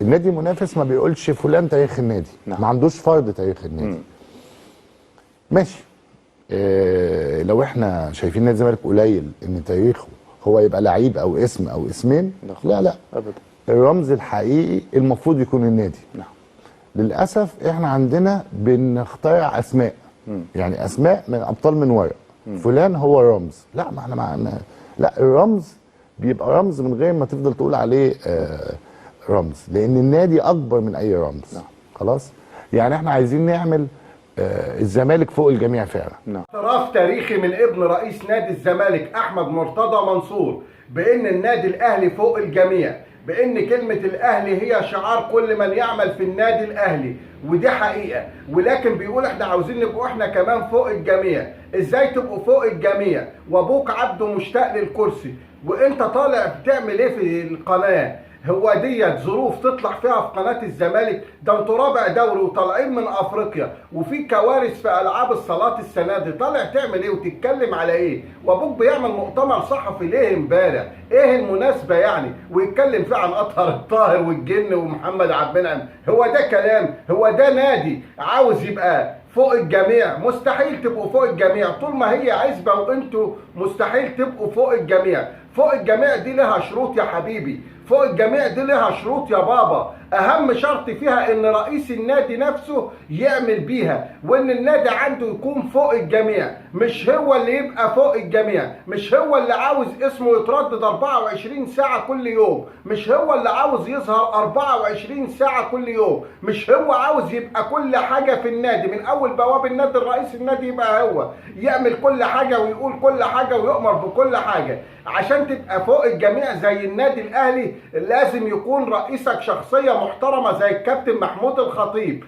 النادي المنافس ما بيقولش فلان تاريخ النادي. ما عندوش فرض تاريخ النادي. ماشي. لو احنا شايفين نادي الزمالك قليل ان تاريخه هو يبقى لعيب او اسم او اسمين، لا ابدا. الرمز الحقيقي المفروض يكون النادي. للاسف احنا عندنا بنخترع اسماء، يعني اسماء من ابطال من ورق. فلان هو الرمز. لا، ما احنا معنا. لا، الرمز بيبقى رمز من غير ما تفضل تقول عليه رمز، لان النادي اكبر من اي رمز. خلاص. يعني احنا عايزين نعمل الزمالك فوق الجميع فعلا. اعتراف تاريخي من ابن رئيس نادي الزمالك احمد مرتضى منصور بان النادي الاهلي فوق الجميع، بان كلمة الاهلي هي شعار كل من يعمل في النادي الاهلي، ودي حقيقة. ولكن بيقول احنا عاوزين نبقوا احنا كمان فوق الجميع. ازاي تبقوا فوق الجميع وابوك عبده مشتاق للكرسي وانت طالع بتعمل ايه في القناة؟ هو ديت ظروف تطلع فيها في قناة الزمالك؟ ده انتوا رابع دوري وطالعين من افريقيا وفي كوارث في العاب الصالات السنه دي، طالع تعمل ايه وتتكلم على ايه؟ وابوك بيعمل مؤتمر صحفي ليه امبارح؟ ايه المناسبه يعني؟ ويتكلم فيه عن اطهر الطاهر والجن ومحمد عبد المنعم. هو ده كلام؟ هو ده نادي عاوز يبقى فوق الجميع؟ مستحيل تبقوا فوق الجميع طول ما هي عزبه، وانتوا مستحيل تبقوا فوق الجميع. فوق الجميع دي لها شروط يا حبيبي، فوق الجميع دي لها شروط يا بابا. اهم شرط فيها ان رئيس النادي نفسه يعمل بيها، وان النادي عنده يكون فوق الجميع، مش هو اللي يبقى فوق الجميع، مش هو اللي عاوز اسمه يتردد 24 ساعة كل يوم، مش هو اللي عاوز يظهر 24 ساعة كل يوم، مش هو عاوز يبقى كل حاجة في النادي من اول بواب النادي الرئيس النادي يبقى هو يعمل كل حاجة ويقول كل حاجة ويؤمر بكل حاجة. عشان تبقى فوق الجميع زي النادي الاهلي لازم يكون رئيسك شخصية محترمة زي الكابتن محمود الخطيب.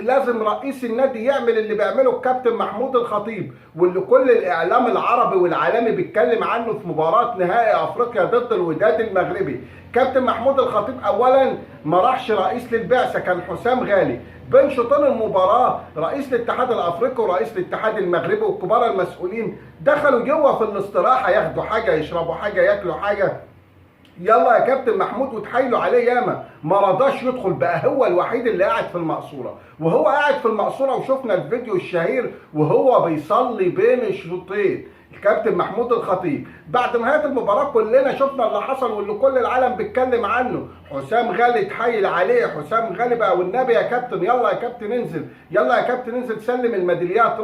لازم رئيس النادي يعمل اللي بيعمله الكابتن محمود الخطيب، واللي كل الاعلام العربي والعالمي بيتكلم عنه في مباراة نهائي افريقيا ضد الوداد المغربي. كابتن محمود الخطيب اولا ما راحش رئيس للبعثة، كان حسام غالي. بين شوطين المباراة رئيس الاتحاد الافريقي ورئيس الاتحاد المغربي والكبار المسؤولين دخلوا جوه في الاستراحة ياخدوا حاجة، يشربوا حاجة، ياكلوا حاجة. يلا يا كابتن محمود وتحايلوا عليه ياما، ما رضاش يدخل. بقى هو الوحيد اللي قاعد في المقصوره، وهو قاعد في المقصوره وشفنا الفيديو الشهير وهو بيصلي بين الشوطين الكابتن محمود الخطيب. بعد نهايه المباراه كلنا شفنا اللي حصل واللي كل العالم بيتكلم عنه. حسام غالي اتحايل عليه، حسام غالي بقى والنبي يا كابتن يلا يا كابتن انزل، يلا يا كابتن انزل سلم الميداليات.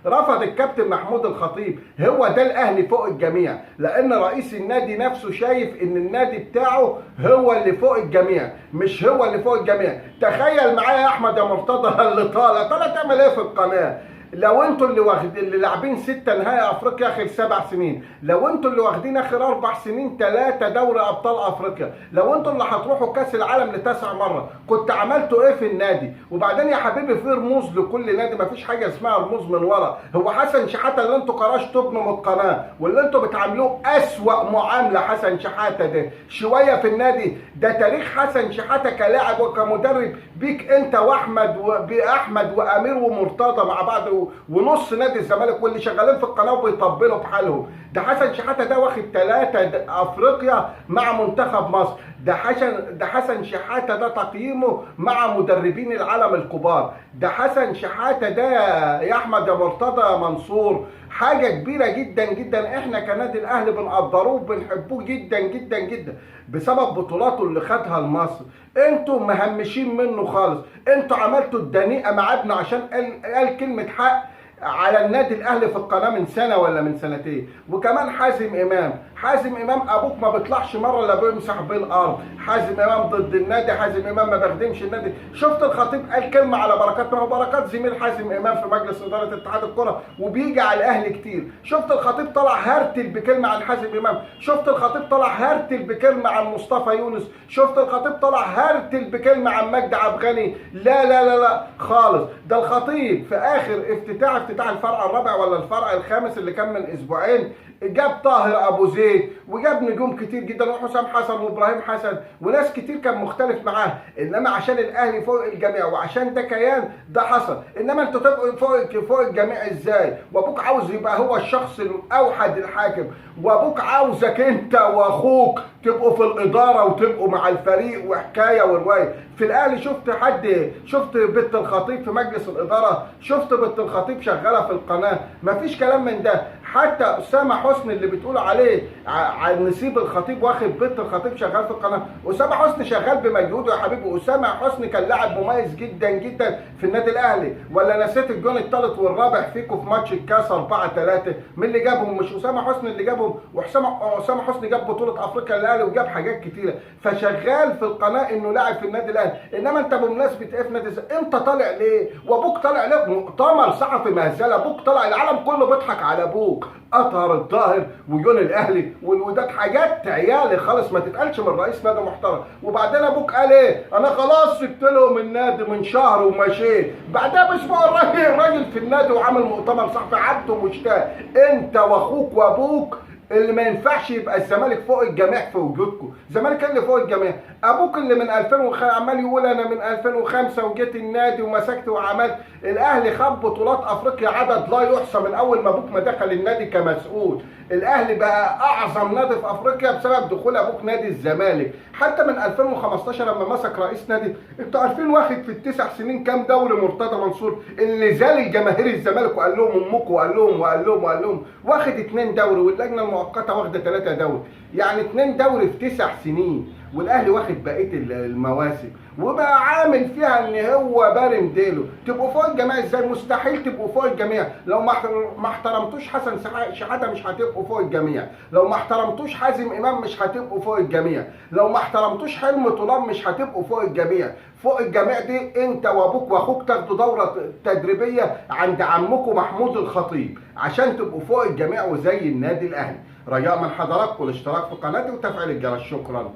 رفض الكابتن محمود الخطيب. هو ده الاهلي فوق الجميع، لان رئيس النادي نفسه شايف ان النادي بتاعه هو اللي فوق الجميع، مش هو اللي فوق الجميع. تخيل معايا يا احمد يا مرتضى اللي طالع تعمل ايه في القناه؟ لو انتوا اللي لاعبين 6 نهائي افريقيا اخر 7 سنين، لو انتوا اللي واخدين اخر 4 سنين 3 دوري ابطال افريقيا، لو انتوا اللي هتروحوا كاس العالم ل9 مرة، كنت عملتوا ايه في النادي؟ وبعدين يا حبيبي في رموز لكل نادي، مفيش حاجه اسمها رموز من ورا. هو حسن شحاته اللي انتوا كرشتوا ابنه من القناه واللي انتوا بتعاملوه اسوأ معامله، حسن شحاته ده شويه في النادي؟ ده تاريخ حسن شحاته كلاعب وكمدرب بيك انت واحمد وامير ومرتضى مع بعض ونص نادي الزمالك واللي شغالين في القناه وبيطبلوا بحالهم. ده حسن شحاته ده واخد 3 افريقيا مع منتخب مصر. ده حسن شحاته ده تقييمه مع مدربين العالم الكبار. ده حسن شحاته ده يا احمد يا مرتضى منصور حاجه كبيره جدا جدا. احنا كنادي الاهلي بنقدروه وبنحبوه جدا جدا جدا بسبب بطولاته اللي خدها لمصر. انتوا مهمشين منه خالص. انتوا عملتوا الدنيئه مع ابنه عشان قال كلمه حق على النادي الاهلي في القناه من سنه ولا من سنتين. وكمان حازم امام ابوك ما بيطلعش مره الا بيمسح بالارض. حازم امام ضد النادي، حازم امام ما بيخدمش النادي. شفت الخطيب قال كلمه على بركات؟ ما هو بركات زميل حازم امام في مجلس اداره اتحاد الكره وبيجي على الاهلي كتير. شفت الخطيب طلع هرتل بكلمه عن حازم امام؟ شفت الخطيب طلع هرتل بكلمه عن مصطفى يونس؟ شفت الخطيب طلع هرتل بكلمه عن مجدي عبد الغني؟ لا لا لا لا خالص. ده الخطيب في اخر افتتاح الفرع الرابع ولا الفرع الخامس اللي كان من اسبوعين جاب طاهر ابو زيد وجاب نجوم كتير جدا وحسام حسن وابراهيم حسن وناس كتير كان مختلف معاه. انما عشان الاهلي فوق الجميع وعشان ده كيان ده حصل. انما انتوا تبقوا فوق الجميع ازاي؟ وابوك عاوز يبقى هو الشخص الاوحد الحاكم، وابوك عاوزك انت واخوك تبقوا في الاداره وتبقوا مع الفريق وحكايه وروايه. في الاهلي شفت بنت الخطيب في مجلس الاداره، شفت بنت الخطيب شغاله في القناه، مفيش كلام من ده. حتى اسامه حسني اللي بتقول عليه نسيب الخطيب واخد بنت الخطيب شغال في القناه، اسامه حسني شغال بمجهوده يا حبيبي. اسامه حسني كان لاعب مميز جدا جدا في النادي الاهلي، ولا نسيت الجون الثالث والرابع فيكم في ماتش الكاس 4-3؟ مين اللي جابهم؟ مش اسامه حسني اللي جابهم؟ واسامه حسني جاب بطوله افريقيا للاهلي وجاب حاجات كتيره، فشغال في القناه انه لاعب في النادي الاهلي. انما انت بمناسبه ايه في نادي انت طالع ليه؟ وابوك طالع ليه؟ مؤتمر صحفي مهزله، ابوك طالع العالم كله بيضحك على ابوك، اطهر الطاهر وجون الاهلي، وده حاجات عيالي خالص ما تتقالش من رئيس نادي محترم. وبعدين ابوك قال ايه؟ انا خلاص سبت لهم النادي من شهر ومشيت. بعدها باسبوع الراجل في النادي وعامل مؤتمر صحفي عبده مشتاق. انت واخوك وابوك اللي ما ينفعش يبقى الزمالك فوق الجميع في وجودكم. الزمالك اللي فوق الجميع، ابوك اللي من 2005 عمال يقول انا من 2005 وجيت النادي ومسكت وعملت. الاهلي خد بطولات افريقيا عدد لا يحصى من اول ما ابوك ما دخل النادي كمسؤول. الاهلي بقى اعظم نادي في افريقيا بسبب دخول ابوك نادي الزمالك. حتى من 2015 لما مسك رئيس نادي، انتوا عارفين واخد في التسع سنين كام دوري مرتضى منصور اللي زال الجماهير الزمالك وقال لهم امكم وقال لهم واخد 2 دوري، واللجنه المؤقته واخده 3 دوري، يعني 2 دوري في 9 سنين. والاهلي واخد بقيه المواسم وبقى عامل فيها ان هو بارم ديله. تبقوا فوق الجميع ازاي؟ مستحيل تبقوا فوق الجميع. لو ما احترمتوش حسن شحاته مش هتبقوا فوق الجميع، لو ما احترمتوش حازم امام مش هتبقوا فوق الجميع، لو ما احترمتوش حلمي طولان مش هتبقوا فوق الجميع. فوق الجميع دي انت وابوك واخوك تاخدوا دوره تدريبيه عند عمكم محمود الخطيب عشان تبقوا فوق الجميع وزي النادي الاهلي. رجاء من حضراتكم الاشتراك في قناتي وتفعيل الجرس. شكرا.